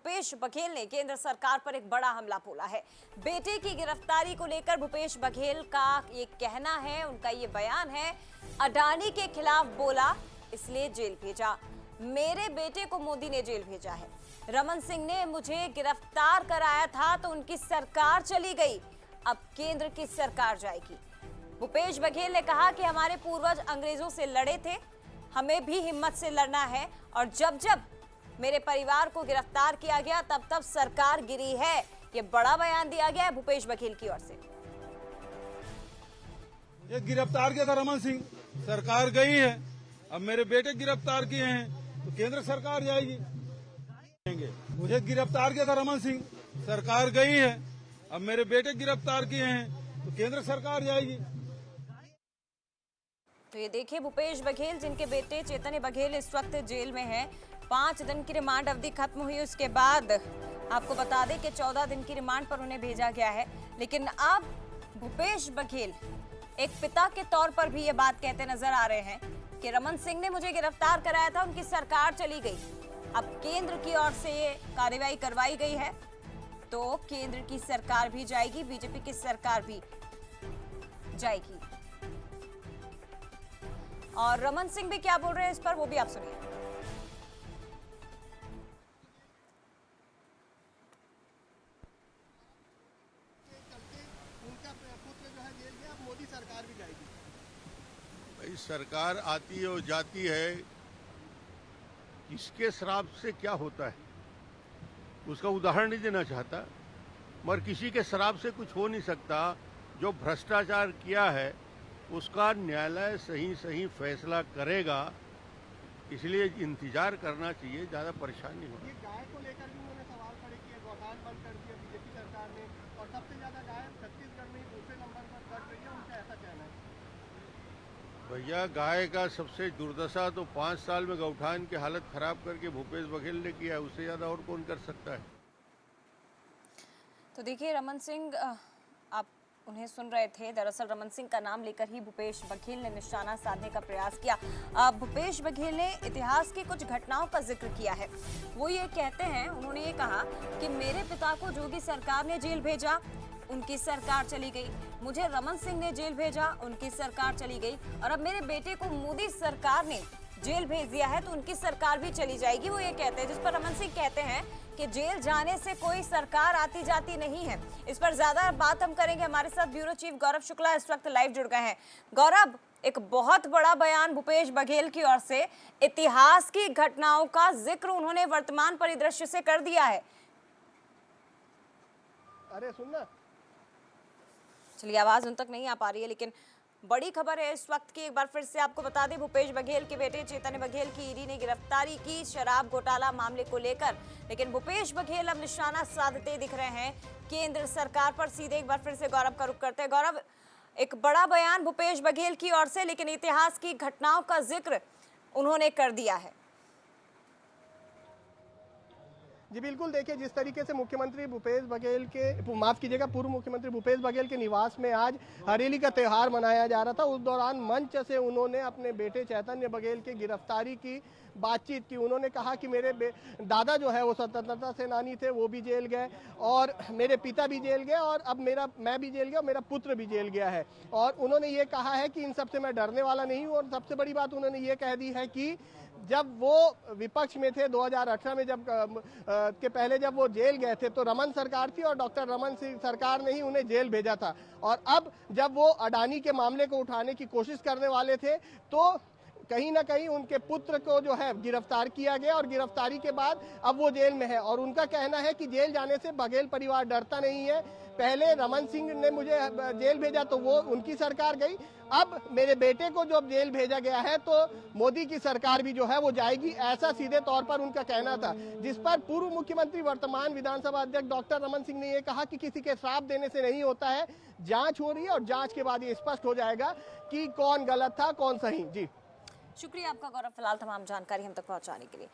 भूपेश बघेल ने केंद्र सरकार पर एक बड़ा हमला बोला है। बेटे की गिरफ्तारी को लेकर भूपेश बघेल का ये कहना है, उनका ये बयान है, अडानी के खिलाफ बोला इसलिए जेल भेजा। मेरे बेटे को मोदी ने जेल भेजा है। रमन सिंह ने मुझे गिरफ्तार कराया था तो उनकी सरकार चली गई, अब केंद्र की सरकार जाएगी। भूपेश बघेल ने कहा कि हमारे पूर्वज अंग्रेजों से लड़े थे, हमें भी हिम्मत से लड़ना है और जब जब मेरे परिवार को गिरफ्तार किया गया तब तब सरकार गिरी है। ये बड़ा बयान दिया गया है भूपेश बघेल की ओर से। ये गिरफ्तार किया था रमन सिंह, सरकार गई है। अब मेरे बेटे गिरफ्तार किए हैं तो केंद्र सरकार जाएगी। मुझे गिरफ्तार किया था रमन सिंह, सरकार गई है। अब मेरे बेटे गिरफ्तार किए हैं तो केंद्र सरकार जाएगी। तो ये देखिए भूपेश बघेल, जिनके बेटे चैतन्य बघेल इस वक्त जेल में हैं। 5 दिन की रिमांड अवधि खत्म हुई, उसके बाद आपको बता दें कि 14 दिन की रिमांड पर उन्हें भेजा गया है। लेकिन अब भूपेश बघेल एक पिता के तौर पर भी ये बात कहते नजर आ रहे हैं कि रमन सिंह ने मुझे गिरफ्तार कराया था, उनकी सरकार चली गई, अब केंद्र की ओर से ये कार्रवाई करवाई गई है तो केंद्र की सरकार भी जाएगी, बीजेपी की सरकार भी जाएगी। और रमन सिंह भी क्या बोल रहे हैं इस पर, वो भी आप सुनिए। उनका पुत्र जो है जेल गया, अब मोदी सरकार भी जाएगी। भाई सरकार आती है और जाती है, किसके श्राप से क्या होता है उसका उदाहरण नहीं देना चाहता, मगर किसी के श्राप से कुछ हो नहीं सकता। जो भ्रष्टाचार किया है उसका न्यायालय सही फैसला करेगा, इसलिए इंतजार करना चाहिए, ज्यादा परेशान नहीं होना। ये गाय को लेकर भी उन्होंने सवाल खड़े किए, गौठान बंद कर दिया बीजेपी सरकार ने, और सबसे ज्यादा गाय छत्तीसगढ़ में ही दूसरे नंबर पर बढ़ रही है, उनका ऐसा कहना है। भैया गाय का सबसे दुर्दशा तो 5 साल में गौठान की हालत खराब करके भूपेश बघेल ने किया, उससे ज्यादा और कौन कर सकता है। तो देखिए रमन सिंह, आप उन्हें सुन रहे थे। दरअसल रमन सिंह का नाम लेकर ही भूपेश बघेल ने निशाना साधने का प्रयास किया। भूपेश बघेल ने इतिहास की कुछ घटनाओं का जिक्र किया है। वो ये कहते हैं, उन्होंने ये कहा कि मेरे पिता को जोगी सरकार ने जेल भेजा, उनकी सरकार चली गई। मुझे रमन सिंह ने जेल भेजा, उनकी सरकार चली गई। और अब मेरे बेटे को मोदी सरकार ने जेल भेज दिया है तो उनकी सरकार भी चली जाएगी, वो ये कहते हैं। जिस पर रमन सिंह कहते हैं कि जेल जाने से कोई सरकार आती जाती नहीं है। इस पर ज्यादा बात हम करेंगे, हमारे साथ ब्यूरो चीफ गौरव शुक्ला इस वक्त लाइव जुड़ गए हैं। गौरव, एक बहुत बड़ा बयान भूपेश बघेल की ओर से, इतिहास की घटनाओं का जिक्र उन्होंने वर्तमान परिदृश्य से कर दिया है। अरे सुनना, चलिए, आवाज उन तक नहीं आ पा रही है, लेकिन बड़ी खबर है इस वक्त की। एक बार फिर से आपको बता दें, भूपेश बघेल के बेटे चैतन्य बघेल की ईडी ने गिरफ्तारी की शराब घोटाला मामले को लेकर। लेकिन भूपेश बघेल अब निशाना साधते दिख रहे हैं केंद्र सरकार पर। सीधे एक बार फिर से गौरव का रुख करते हैं। गौरव, एक बड़ा बयान भूपेश बघेल की ओर से, लेकिन इतिहास की घटनाओं का जिक्र उन्होंने कर दिया है। जी बिल्कुल, देखिए जिस तरीके से मुख्यमंत्री भूपेश बघेल के, माफ कीजिएगा, पूर्व मुख्यमंत्री भूपेश बघेल के निवास में आज हरेली का त्यौहार मनाया जा रहा था, उस दौरान मंच से उन्होंने अपने बेटे चैतन्य बघेल की गिरफ्तारी की बातचीत की। उन्होंने कहा कि मेरे दादा जो है वो स्वतंत्रता सेनानी थे, वो भी जेल गए, और मेरे पिता भी जेल गए, और अब मैं भी जेल गया, मेरा पुत्र भी जेल गया है। और उन्होंने ये कहा है कि इन सबसे मैं डरने वाला नहीं हूँ। और सबसे बड़ी बात उन्होंने ये कह दी है कि जब वो विपक्ष में थे 2018 में, के पहले जब वो जेल गए थे तो रमन सरकार थी और डॉक्टर रमन सिंह सरकार ने ही उन्हें जेल भेजा था। और अब जब वो अडानी के मामले को उठाने की कोशिश करने वाले थे तो कहीं ना कहीं उनके पुत्र को जो है गिरफ्तार किया गया, और गिरफ्तारी के बाद अब वो जेल में है। और उनका कहना है कि जेल जाने से बघेल परिवार डरता नहीं है। पहले रमन सिंह ने मुझे जेल भेजा तो वो उनकी सरकार गई, अब मेरे बेटे को जब जेल भेजा गया है तो मोदी की सरकार भी जो है वो जाएगी, ऐसा सीधे तौर पर उनका कहना था। जिस पर पूर्व मुख्यमंत्री वर्तमान विधानसभा अध्यक्ष डॉक्टर रमन सिंह ने यह कहा कि किसी के श्राप देने से नहीं होता है, जांच हो रही है और जांच के बाद ये स्पष्ट हो जाएगा कि कौन गलत था कौन सही। जी शुक्रिया आपका गौरव, फिलहाल तमाम जानकारी हम तक पहुंचाने के लिए।